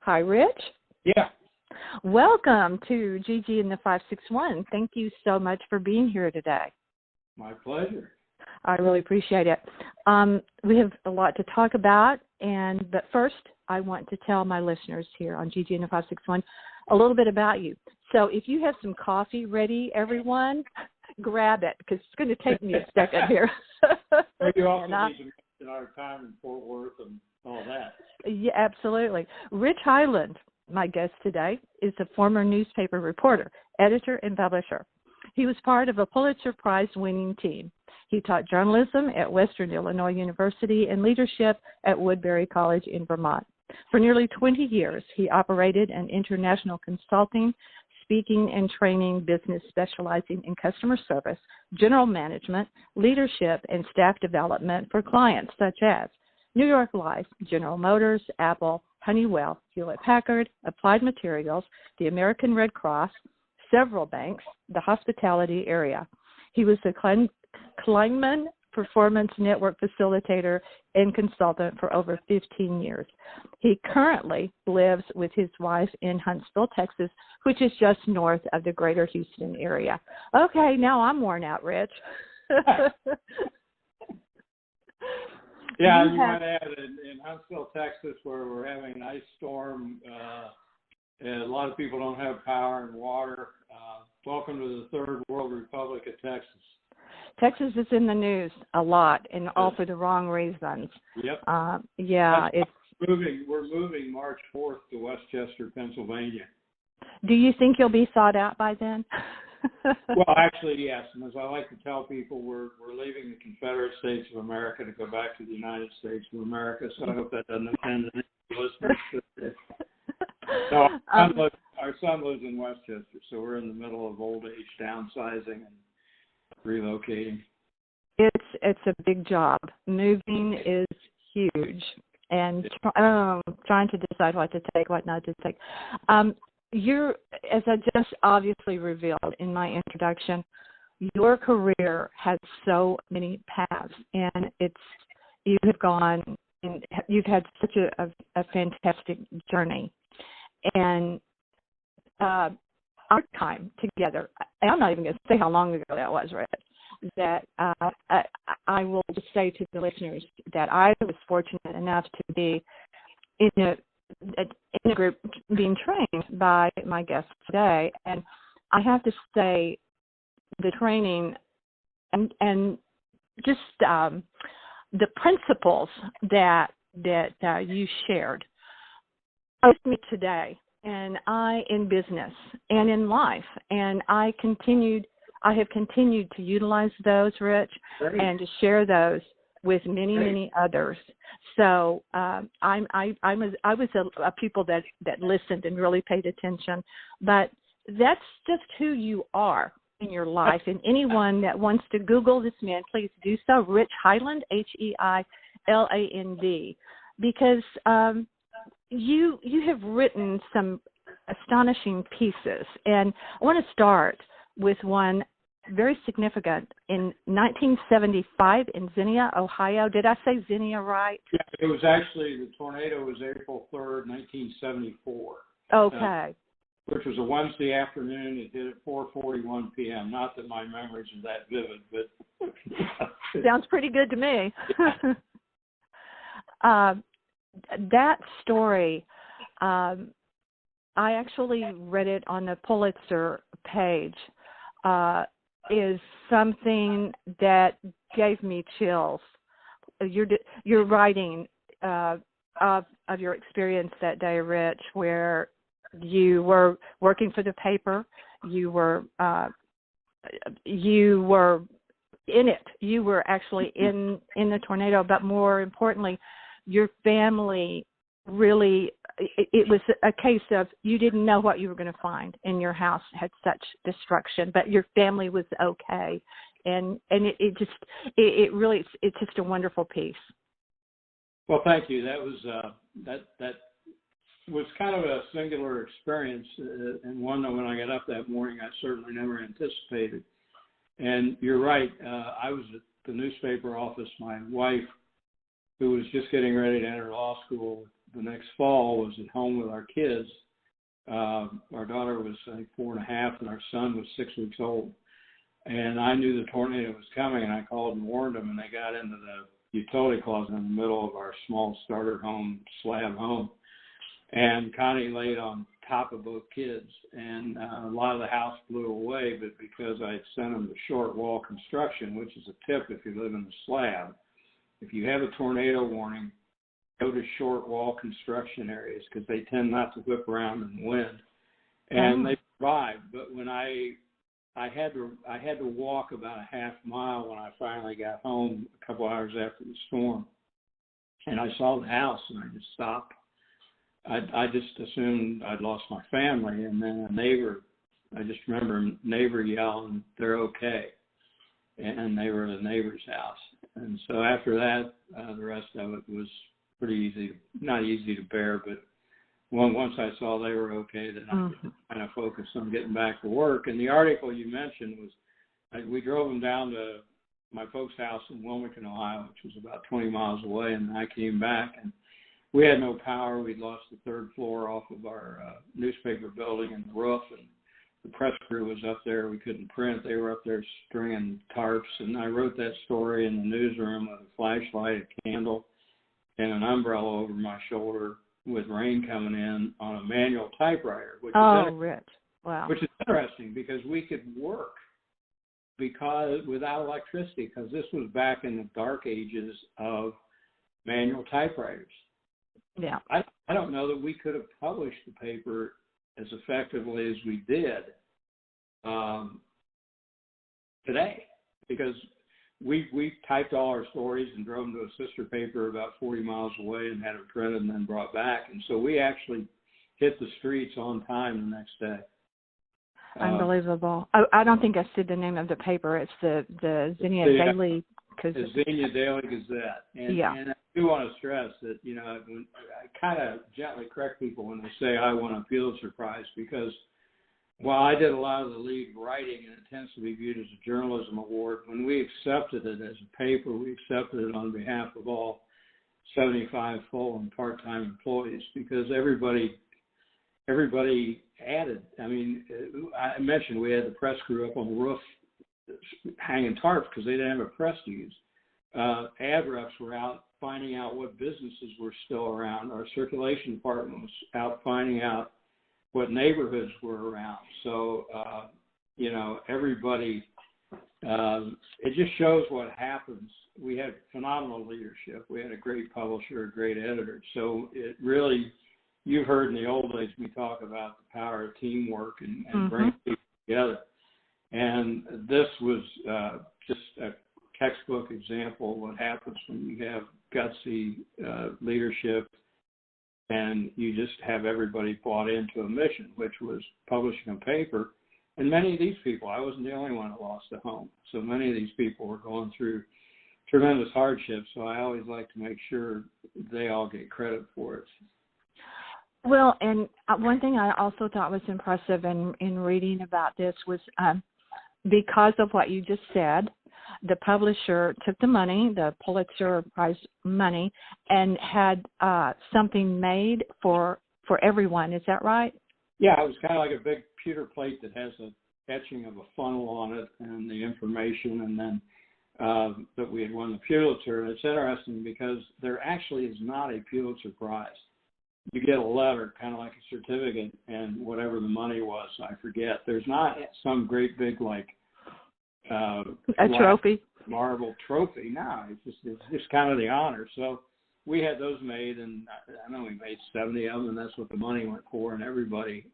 Hi, Rich. Yeah. Welcome to Gigi and the 561. Thank you so much for being here today. My pleasure. I really appreciate it. We have a lot to talk about, but first, I want to tell my listeners here on Gigi and the 561 a little bit about you. So if you have some coffee ready, everyone, grab it, because it's going to take me a second here. Well, you also need to mention our time in Fort Worth and all that. Yeah, absolutely. Rich Heiland, my guest today, is a former newspaper reporter, editor, and publisher. He was part of a Pulitzer Prize-winning team. He taught journalism at Western Illinois University and leadership at Woodbury College in Vermont. For nearly 20 years, he operated an international consulting, speaking, and training business specializing in customer service, general management, leadership, and staff development for clients such as New York Life, General Motors, Apple, Honeywell, Hewlett-Packard, Applied Materials, the American Red Cross, several banks, the hospitality area. He was a Kleinman Performance Network facilitator and consultant for over 15 years. He currently lives with his wife in Huntsville, Texas, which is just north of the greater Houston area. Okay, now I'm worn out, Rich. Yeah, you might add in Huntsville, Texas, where we're having an ice storm, and a lot of people don't have power and water. Welcome to the third world republic of Texas. Texas is in the news a lot, and all for the wrong reasons. Yep. We're moving March 4th to Westchester, Pennsylvania. Do you think you'll be thawed out by then? Well, actually, yes. And as I like to tell people, we're leaving the Confederate States of America to go back to the United States of America. So I hope that doesn't offend any listeners. No, our son lives in Westchester, so we're in the middle of old age downsizing and relocating. It's a big job. Moving is huge, and trying to decide what to take, what not to take. As I just obviously revealed in my introduction, your career has so many paths, and you have gone and you've had such a fantastic journey, and our time together. I'm not even going to say how long ago that was, right? That I will just say to the listeners that I was fortunate enough to be in a group being trained by my guest today, and I have to say the training and just the principles that you shared with me today, and I in business and in life, and I have continued to utilize those, Rich, and to share those with many others. So I was a people that listened and really paid attention, but that's just who you are in your life. And anyone that wants to Google this man, please do so. Rich Heiland, Heiland, because you have written some astonishing pieces, and I want to start with one very significant in 1975 in Xenia, Ohio. Did I say Xenia right? Yeah, it was actually, the tornado was April 3rd, 1974. Okay. Which was a Wednesday afternoon. It hit at 4:41 p.m. Not that my memories are that vivid, but... Sounds pretty good to me. That story, I actually read it on the Pulitzer page, is something that gave me chills. Your writing of your experience that day, Rich, where you were working for the paper, you were in it, you were actually in the tornado, but more importantly, your family really, it was a case of you didn't know what you were going to find, and your house had such destruction, but your family was okay, and it's just a wonderful piece. Well, thank you. That was that was kind of a singular experience, and one that when I got up that morning, I certainly never anticipated. And you're right. I was at the newspaper office. My wife who was just getting ready to enter law school the next fall, was at home with our kids. Our daughter was, I think, 4.5, and our son was 6 weeks old. And I knew the tornado was coming, and I called and warned them, and they got into the utility closet in the middle of our small starter home, slab home. And Connie laid on top of both kids, and a lot of the house blew away, but because I had sent them to short wall construction, which is a tip if you live in the slab, if you have a tornado warning, go to short wall construction areas because they tend not to whip around in the wind. And they survived. But when I had to walk about a half mile when I finally got home a couple hours after the storm, and I saw the house, and I just stopped. I just assumed I'd lost my family, and then I just remember a neighbor yelling, "They're okay," and they were at a neighbor's house. And so after that, the rest of it was pretty easy, not easy to bear, but once I saw they were okay, then I could kind of focus on getting back to work. And the article you mentioned was, we drove them down to my folks' house in Wilmington, Ohio, which was about 20 miles away, and I came back, and we had no power. We'd lost the third floor off of our newspaper building and the roof, and the press crew was up there. We couldn't print. They were up there stringing tarps, and I wrote that story in the newsroom with a flashlight, a candle, and an umbrella over my shoulder with rain coming in on a manual typewriter. Which Rich. Wow. Which is interesting because we could work without electricity, because this was back in the dark ages of manual typewriters. Yeah. I don't know that we could have published the paper as effectively as we did today, because we typed all our stories and drove them to a sister paper about 40 miles away and had them printed and then brought back. And so we actually hit the streets on time the next day. Unbelievable. I don't think I said the name of the paper. It's the Xenia Daily. The Xenia Daily Gazette. And I do want to stress that, I kind of gently correct people when they say I won a Pulitzer Prize, because while I did a lot of the lead writing, and it tends to be viewed as a journalism award, when we accepted it as a paper, we accepted it on behalf of all 75 full and part-time employees, because everybody added. I mean, I mentioned we had the press crew up on the roof hanging tarps because they didn't have a press to use. Ad reps were out finding out what businesses were still around. Our circulation department was out finding out what neighborhoods were around. So, everybody, it just shows what happens. We had phenomenal leadership. We had a great publisher, a great editor. So it really, you've heard in the old days me talk about the power of teamwork and bringing people together. And this was just a textbook example of what happens when you have gutsy leadership and you just have everybody bought into a mission, which was publishing a paper. And many of these people, I wasn't the only one that lost a home. So many of these people were going through tremendous hardships. So I always like to make sure they all get credit for it. Well, and one thing I also thought was impressive in reading about this was because of what you just said, the publisher took the money, the Pulitzer Prize money, and had something made for everyone. Is that right? Yeah, it was kind of like a big pewter plate that has a etching of a funnel on it and the information, and then that we had won the Pulitzer. And it's interesting because there actually is not a Pulitzer Prize. You get a letter, kind of like a certificate, and whatever the money was, I forget. There's not some great big a trophy, marble trophy. No, it's just kind of the honor. So we had those made, and I know we made 70 of them, and that's what the money went for, and everybody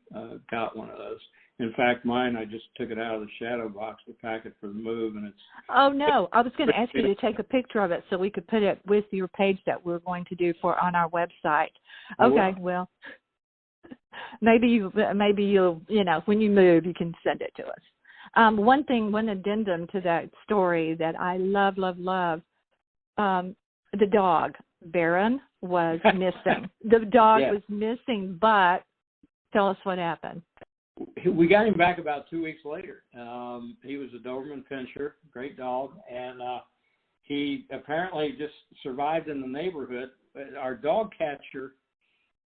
got one of those. In fact, mine, I just took it out of the shadow box to pack it for the move, and it's... Oh, no. I was going to ask you to take a picture of it so we could put it with your page that we're going to do on our website. Okay, well, maybe you'll, when you move, you can send it to us. One addendum to that story that I love, the dog, Baron, was missing. The dog was missing, but tell us what happened. We got him back about 2 weeks later. He was a Doberman Pinscher, great dog, and he apparently just survived in the neighborhood. Our dog catcher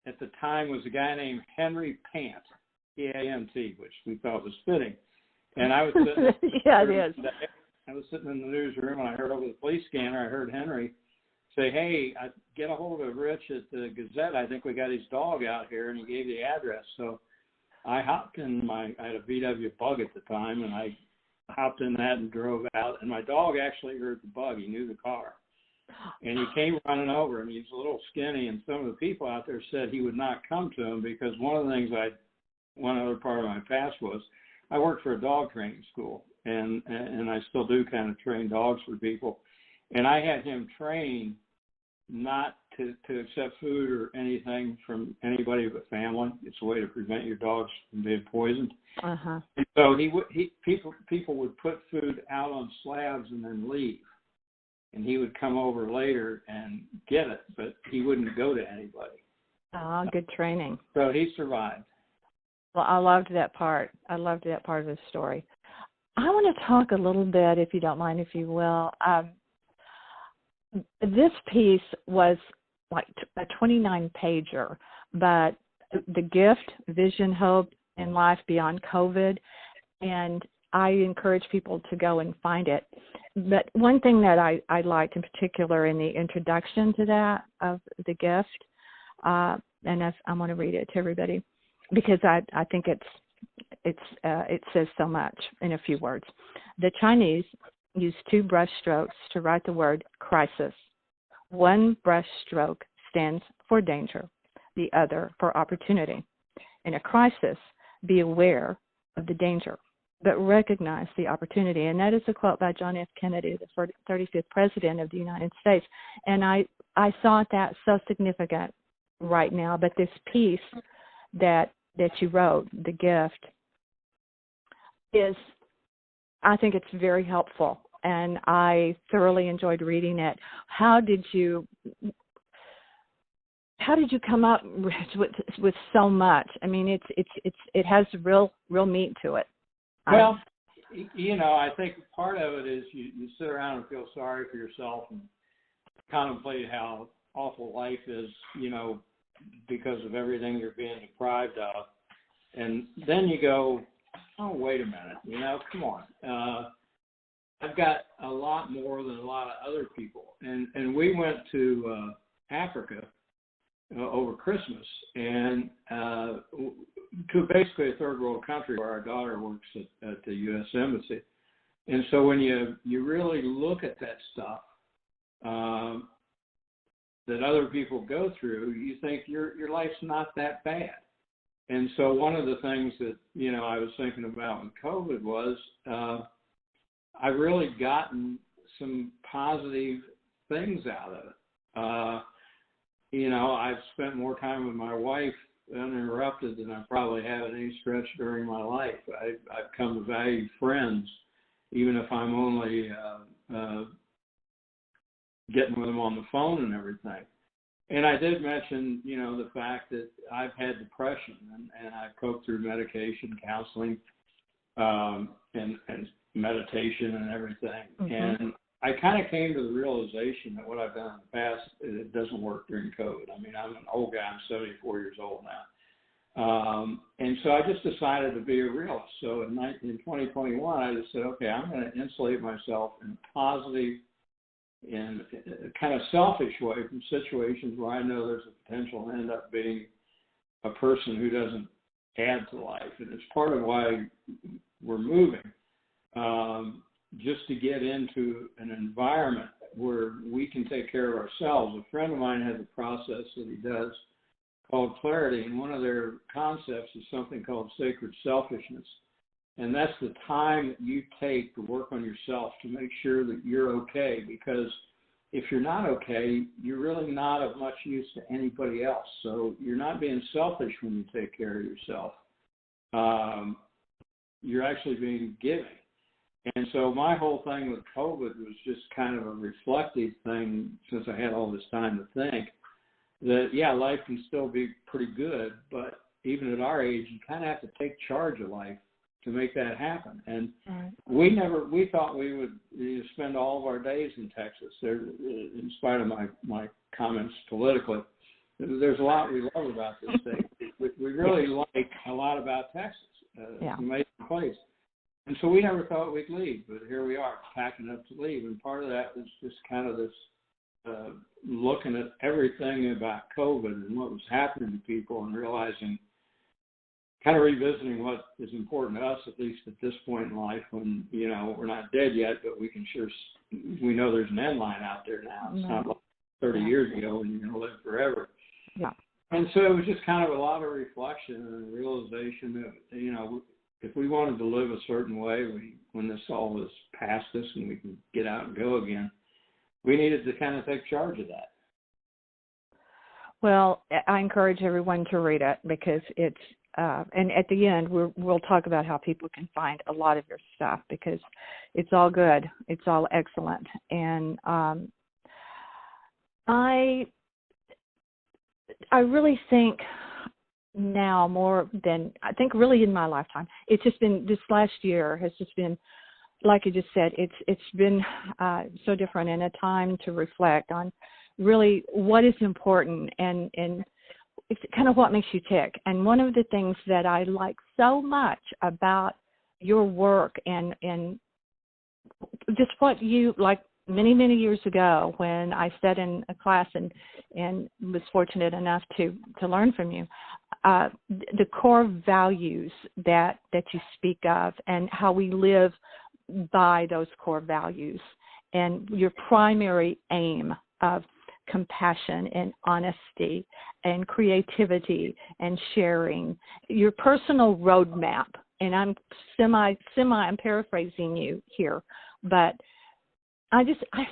at the time was a guy named Henry Pant, P-A-N-T, which we thought was fitting. And I was sitting yeah, it is. I was sitting in the newsroom, and I heard over the police scanner, I heard Henry say, hey, get a hold of Rich at the Gazette. I think we got his dog out here, and he gave the address. So I hopped in I had a VW Bug at the time, and I hopped in that and drove out. And my dog actually heard the bug. He knew the car. And he came running over, and he's a little skinny, and some of the people out there said he would not come to him because one of the things one other part of my past was I worked for a dog training school, and I still do kind of train dogs for people. And I had him trained not to accept food or anything from anybody but family. It's a way to prevent your dogs from being poisoned. Uh-huh. And so people would put food out on slabs and then leave. And he would come over later and get it, but he wouldn't go to anybody. Oh, good training. So he survived. Well, I loved that part. I loved that part of the story. I want to talk a little bit, if you don't mind, if you will. This piece was like a 29-pager, but the gift, vision, hope, and life beyond COVID, and I encourage people to go and find it. But one thing that I liked in particular in the introduction to that of the gift, and I want to read it to everybody because I think it says so much in a few words. The Chinese use 2 brush strokes to write the word crisis. One brush stroke stands for danger, the other for opportunity. In a crisis, be aware of the danger, but recognize the opportunity. And that is a quote by John F. Kennedy, the 35th President of the United States. And I thought that so significant right now. But this piece that you wrote, The Gift, is, I think it's very helpful. And I thoroughly enjoyed reading it. How did you come up with so much? I mean, it has real meat to it. Well, I think part of it is you sit around and feel sorry for yourself and contemplate how awful life is, because of everything you're being deprived of. And then you go, oh, wait a minute, come on. I've got a lot more than a lot of other people. And we went to Africa over Christmas, and to basically a third world country where our daughter works at the U.S. Embassy. And so when you really look at that stuff that other people go through, you think your life's not that bad. And so one of the things that, I was thinking about when COVID was I've really gotten some positive things out of it. I've spent more time with my wife uninterrupted than I probably have at any stretch during my life. I've come to value friends, even if I'm only getting with them on the phone and everything. And I did mention, the fact that I've had depression and I've coped through medication, counseling, and meditation and everything. Mm-hmm. And I kind of came to the realization that what I've done in the past, it doesn't work during COVID. I mean, I'm an old guy. I'm 74 years old now. And so I just decided to be a realist. So in 2021, I just said, okay, I'm going to insulate myself in a positive and kind of selfish way from situations where I know there's a potential to end up being a person who doesn't add to life. And it's part of why we're moving, just to get into an environment where we can take care of ourselves. A friend of mine has a process that he does called clarity, and one of their concepts is something called sacred selfishness. And that's the time that you take to work on yourself to make sure that you're okay, because if you're not okay, you're really not of much use to anybody else. So you're not being selfish when you take care of yourself. You're actually being giving. And so my whole thing with COVID was just kind of a reflective thing, since I had all this time to think, that, yeah, life can still be pretty good, but even at our age, you kind of have to take charge of life to make that happen. And right. we thought we would spend all of our days in Texas. There, in spite of my comments politically, there's a lot we love about this state. We really like a lot about Texas. It's an amazing place. And so we never thought we'd leave, but here we are, packing up to leave. And part of that was just kind of this looking at everything about COVID and what was happening to people and realizing, kind of revisiting what is important to us, at least at this point in life when, we're not dead yet, but we know there's an end line out there now. It's not like 30 years ago when you're going to live forever. Yeah. And so it was just kind of a lot of reflection and realization that, if we wanted to live a certain way, when this all was past us and we can get out and go again, we needed to kind of take charge of that. Well, I encourage everyone to read it because it's, and at the end, we'll talk about how people can find a lot of your stuff because it's all good. It's all excellent. And I really think now more than I think really in my lifetime, it's just been this last year has just been, like you just said, it's been so different and a time to reflect on really what is important and it's kind of what makes you tick. And one of the things that I like so much about your work and just what you like many, many years ago when I sat in a class and was fortunate enough to learn from you, the core values that you speak of and how we live by those core values and your primary aim of compassion and honesty and creativity and sharing, your personal roadmap. And I'm I'm paraphrasing you here, but I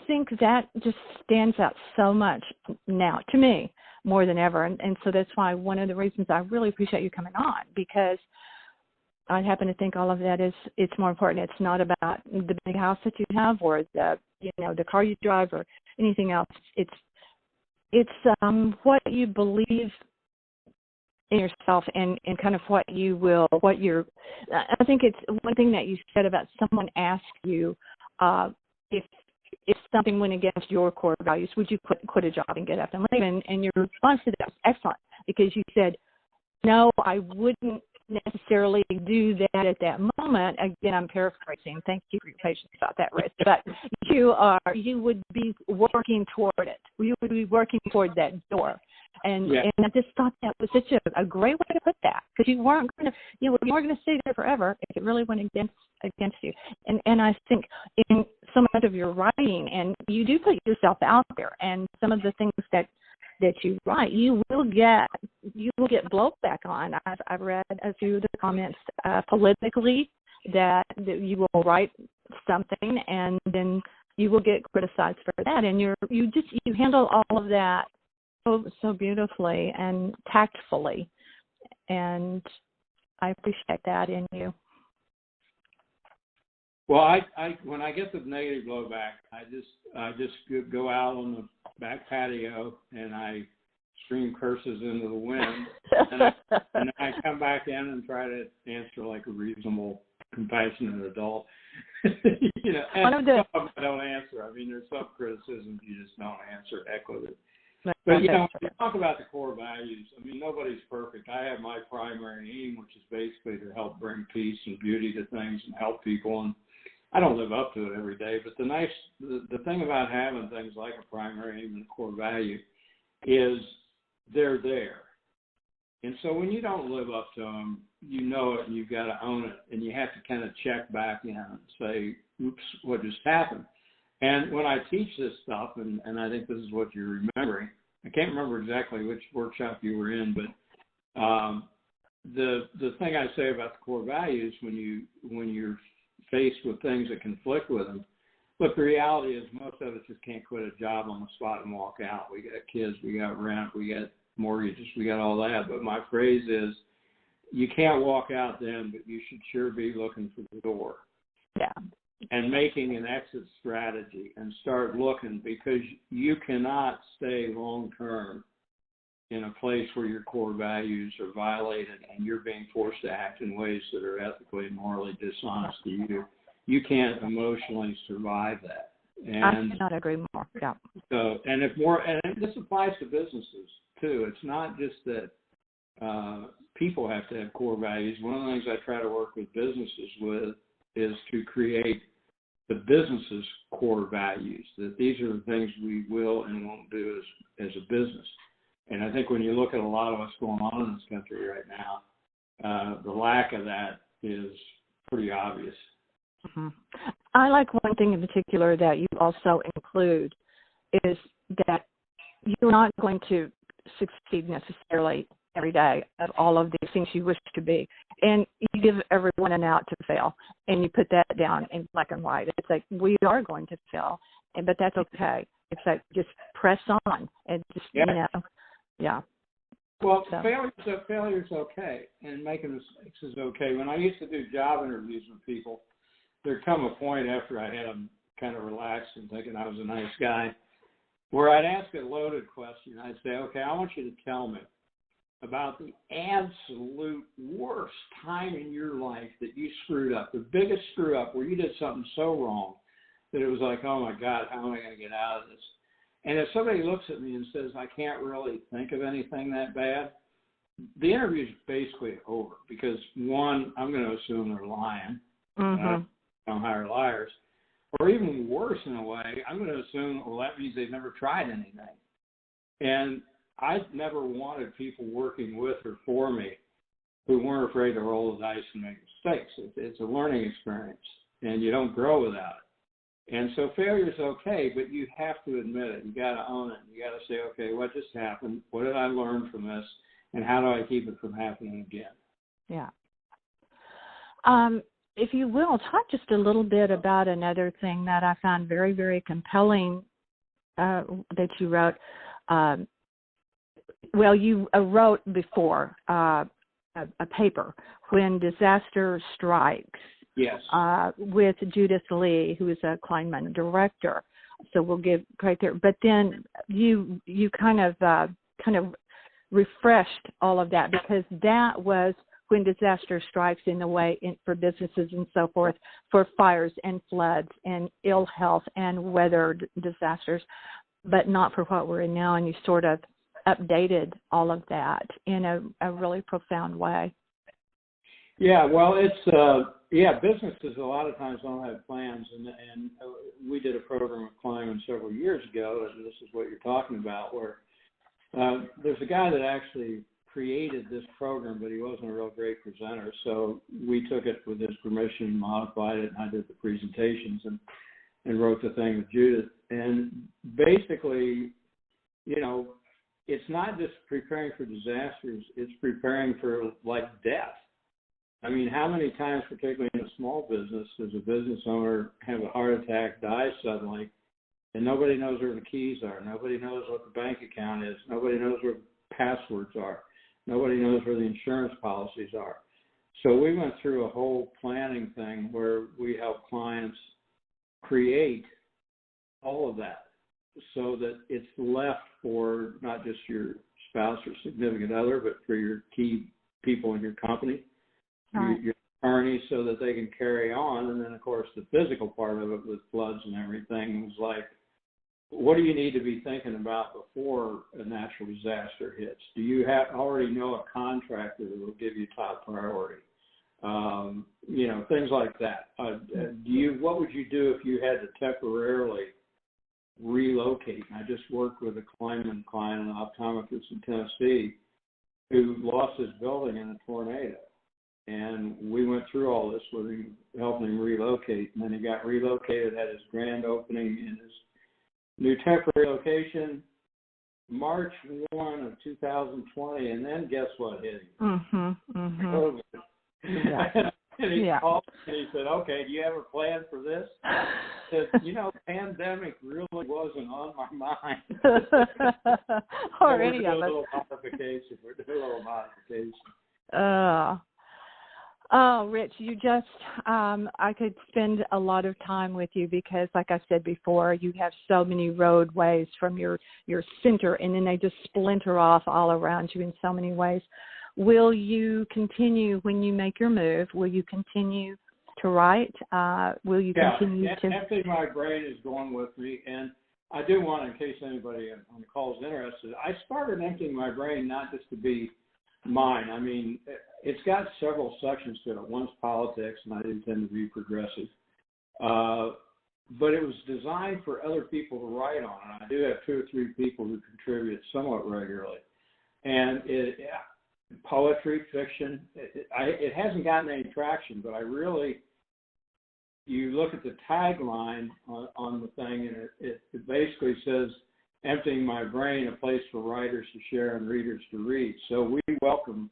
think that just stands out so much now to me more than ever. And so that's why one of the reasons I really appreciate you coming on, because I happen to think all of that it's more important. It's not about the big house that you have or the car you drive or anything else. It's what you believe in yourself and kind of I think it's one thing that you said about someone asked you if something went against your core values, would you quit a job and get up and leave? And your response to that was excellent because you said, no, I wouldn't necessarily do that at that moment. Again, I'm paraphrasing. Thank you for your patience about that, Rich. But you would be working toward it. You would be working toward that door. And I just thought that was such a great way to put that because you weren't going to stay there forever if it really went against you. And I think in so much of your writing, and you do put yourself out there, and some of the things that you write, you will get blowback on. I've read a few of the comments politically that you will write something and then you will get criticized for that, and you handle all of that so beautifully and tactfully, and I appreciate that in you. Well, I when I get the negative blowback, I just go out on the back patio and I scream curses into the wind, and I come back in and try to answer like a reasonable, compassionate adult. And some I don't answer. I mean, there's some criticisms you just don't answer equity. But, when you talk about the core values, I mean, nobody's perfect. I have my primary aim, which is basically to help bring peace and beauty to things and help people. And I don't live up to it every day. But the thing about having things like a primary aim and a core value is they're there. And so when you don't live up to them, you know it and you've got to own it. And you have to kind of check back in and say, oops, what just happened? And when I teach this stuff, and I think this is what you're remembering, I can't remember exactly which workshop you were in, but the thing I say about the core values when you're faced with things that conflict with them, look, the reality is most of us just can't quit a job on the spot and walk out. We got kids, we got rent, we got mortgages, we got all that. But my phrase is, you can't walk out then, but you should sure be looking for the door. Yeah. And making an exit strategy and start looking, because you cannot stay long-term in a place where your core values are violated and you're being forced to act in ways that are ethically and morally dishonest to you, you can't emotionally survive that. And I cannot agree more. Yeah. So, and this applies to businesses too. It's not just that people have to have core values. One of the things I try to work with businesses with is to create the business's core values, that these are the things we will and won't do as a business. And I think when you look at a lot of what's going on in this country right now, the lack of that is pretty obvious. Mm-hmm. I like one thing in particular that you also include is that you're not going to succeed necessarily every day at all of these things you wish to be. And you give everyone an out to fail, and you put that down in black and white. It's like, we are going to fail, but that's okay. It's like, just press on and just, yeah. Yeah. Well, so. Failure's okay, and making mistakes is okay. When I used to do job interviews with people, there'd come a point after I had them kind of relaxed and thinking I was a nice guy, where I'd ask a loaded question. I'd say, okay, I want you to tell me about the absolute worst time in your life that you screwed up, the biggest screw up where you did something so wrong that it was like, oh my God, how am I going to get out of this? And if somebody looks at me and says, I can't really think of anything that bad, the interview is basically over because, one, I'm going to assume they're lying. Mm-hmm. I don't hire liars. Or even worse in a way, I'm going to assume, well, that means they've never tried anything. And I never wanted people working with or for me who weren't afraid to roll the dice and make mistakes. It's a learning experience, and you don't grow without it. And so failure is okay, but you have to admit it. You got to own it. You got to say, okay, what just happened? What did I learn from this? And how do I keep it from happening again? Yeah. If you will, talk just a little bit about another thing that I found very, very compelling that you wrote. Well, you wrote before a paper, When Disaster Strikes. Yes. With Judith Lee, who is a Kleinman director. So we'll give right there. But then you kind of refreshed all of that, because that was when disaster strikes in the way for businesses and so forth, for fires and floods and ill health and weather disasters, but not for what we're in now. And you sort of updated all of that in a really profound way. Yeah, well, it's businesses a lot of times don't have plans, and we did a program with Kleinman several years ago, and this is what you're talking about, where there's a guy that actually created this program, but he wasn't a real great presenter, so we took it with his permission, modified it, and I did the presentations and wrote the thing with Judith. And basically, it's not just preparing for disasters, it's preparing for, like, death. I mean, how many times, particularly in a small business, does a business owner have a heart attack, die suddenly, and nobody knows where the keys are? Nobody knows what the bank account is. Nobody knows where the passwords are. Nobody knows where the insurance policies are. So we went through a whole planning thing where we help clients create all of that so that it's left for not just your spouse or significant other, but for your key people in your company. Your attorney, so that they can carry on. And then, of course, the physical part of it with floods and everything was like, what do you need to be thinking about before a natural disaster hits? Do you already know a contractor that will give you top priority? Things like that. What would you do if you had to temporarily relocate? And I just worked with a Kleinman client, an optometrist in Tennessee, who lost his building in a tornado. And we went through all this with him, helping him relocate. And then he got relocated, had his grand opening in his new temporary location, March 1 of 2020. And then guess what hit him? COVID. Yeah. And he called and he said, okay, do you have a plan for this? I said, pandemic really wasn't on my mind. Or any of us. We're doing a little modification. Oh, Rich, you just, I could spend a lot of time with you because, like I said before, you have so many roadways from your center, and then they just splinter off all around you in so many ways. Will you continue when you make your move? Will you continue to write? Will you continue to? Empty My Brain is going with me, and I do want, in case anybody on the call is interested, I started Emptying My Brain not just to be mine. I mean, it's got several sections to it. One's politics, and I do tend to be progressive. But it was designed for other people to write on. And I do have 2 or 3 people who contribute somewhat regularly. And poetry, fiction, it hasn't gotten any traction, but I really, you look at the tagline on the thing, and it basically says, Emptying My Brain, a place for writers to share and readers to read. So we welcome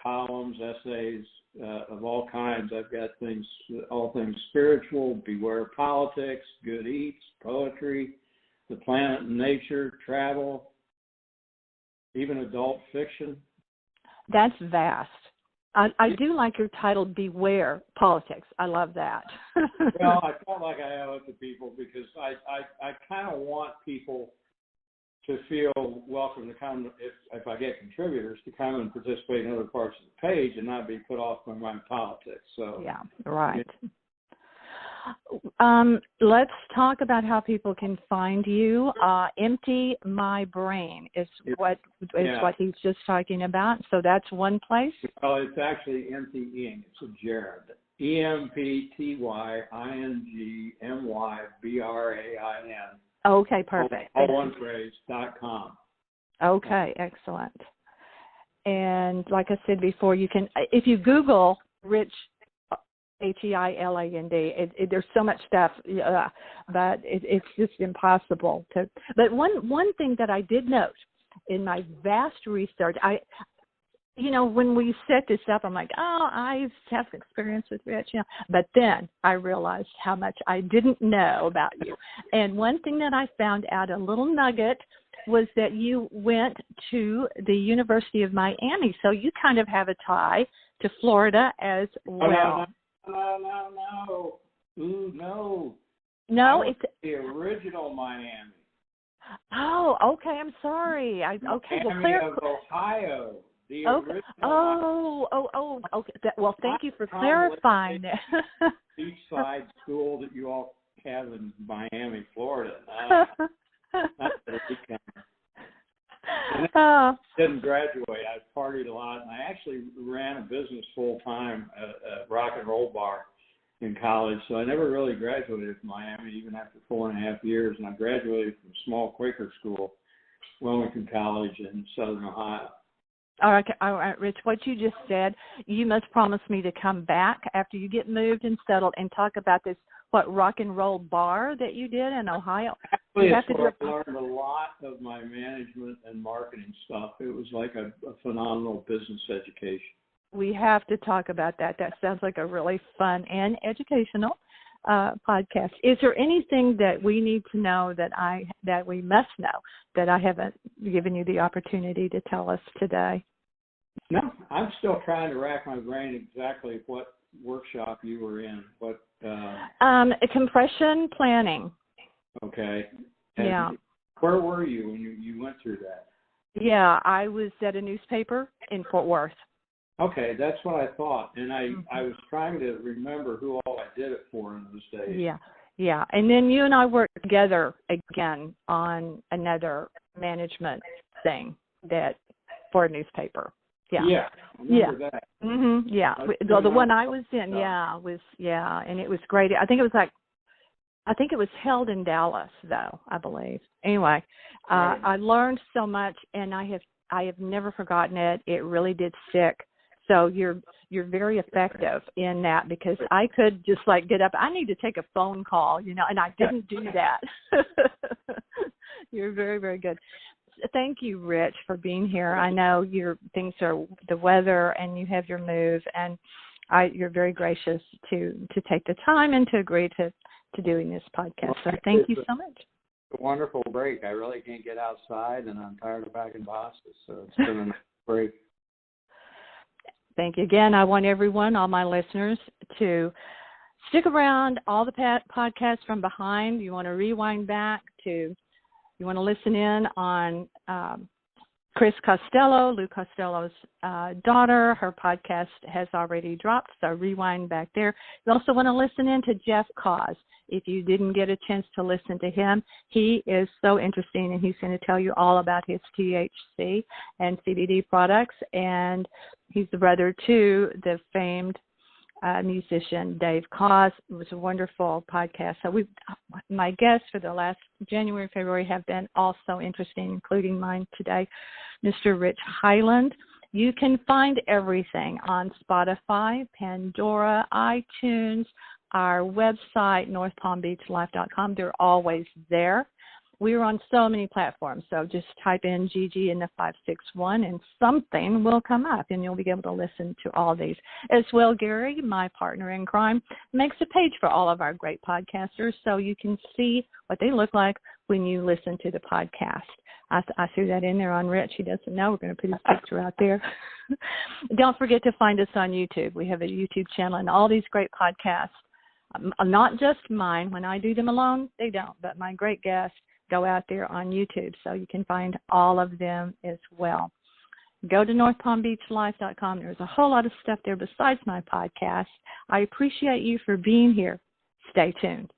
columns, essays of all kinds. I've got all things spiritual, beware politics, good eats, poetry, the planet and nature, travel, even adult fiction. That's vast. I do like your title, Beware Politics. I love that. Well, I felt like I owe it to people because I kind of want people to feel welcome to come, if I get contributors, to come and participate in other parts of the page and not be put off by my politics. So yeah, right. Let's talk about how people can find you. Empty My Brain is what he's just talking about. So that's one place. Well, it's actually emptying. It's a gerund. EMPTYINGMYBRAIN. Okay, perfect. All one phrase.com. Okay, excellent. And like I said before, you can, if you Google Rich, Heiland, there's so much stuff, but it's just impossible to. But one thing that I did note in my vast research, when we set this up, I'm like, I have experience with Rich, But then I realized how much I didn't know about you. And one thing that I found out, a little nugget, was that you went to the University of Miami. So you kind of have a tie to Florida as well. No. Ooh, no. No, it's the original Miami. Oh, okay. I'm sorry. Miami of Ohio. The original. Okay. Well, thank you for clarifying that. Beachside school that you all have in Miami, Florida. Didn't graduate. I partied a lot, and I actually ran a business full time at a rock and roll bar in college. So I never really graduated from Miami, even after 4.5 years. And I graduated from small Quaker school, Wilmington College in Southern Ohio. All right, Rich, what you just said, you must promise me to come back after you get moved and settled and talk about this, rock and roll bar that you did in Ohio. Actually, I learned a lot of my management and marketing stuff. It was like a phenomenal business education. We have to talk about that. That sounds like a really fun and educational podcast. Is there anything that we need to know that we must know that I haven't given you the opportunity to tell us today? No, I'm still trying to rack my brain exactly what workshop you were in. Compression planning. Okay. Yeah. Where were you when you went through that? Yeah, I was at a newspaper in Fort Worth. Okay, that's what I thought. And I was trying to remember who all I did it for in those days. Yeah. And then you and I worked together again on another management thing for a newspaper. Yeah. That. Mm-hmm. Yeah. The one I was in, and it was great. I think it was held in Dallas, though, I believe. Anyway, right. I learned so much, and I have never forgotten it. It really did stick. So you're very effective in that, because I could just get up. I need to take a phone call, and I didn't do that. You're very, very good. Thank you, Rich, for being here. I know your things are the weather, and you have your move, and you're very gracious to take the time and to agree to doing this podcast. So thank you so much. A wonderful break. I really can't get outside, and I'm tired of packing boxes, so it's been a nice break. Thank you again. I want everyone, all my listeners, to stick around. All the podcasts from behind. You want to rewind back to, you want to listen in on Chris Costello, Lou Costello's daughter. Her podcast has already dropped, so rewind back there. You also want to listen in to Jeff Cause. If you didn't get a chance to listen to him, he is so interesting, and he's going to tell you all about his THC and CBD products. And he's the brother to the famed musician Dave Cause. It was a wonderful podcast. So my guests for the last January, February have been also interesting, including mine today, Mr. Rich Heiland. You can find everything on Spotify, Pandora, iTunes, our website, northpalmbeachlife.com. They're always there. We're on so many platforms, so just type in Gigi in the 561 and something will come up, and you'll be able to listen to all these. As well, Gary, my partner in crime, makes a page for all of our great podcasters so you can see what they look like when you listen to the podcast. I threw that in there on Rich. He doesn't know. We're going to put his picture out there. Don't forget to find us on YouTube. We have a YouTube channel and all these great podcasts, not just mine. When I do them alone, they don't, but my great guests go out there on YouTube, so you can find all of them as well. Go to northpalmbeachlife.com. There's a whole lot of stuff there besides my podcast. I appreciate you for being here. Stay tuned.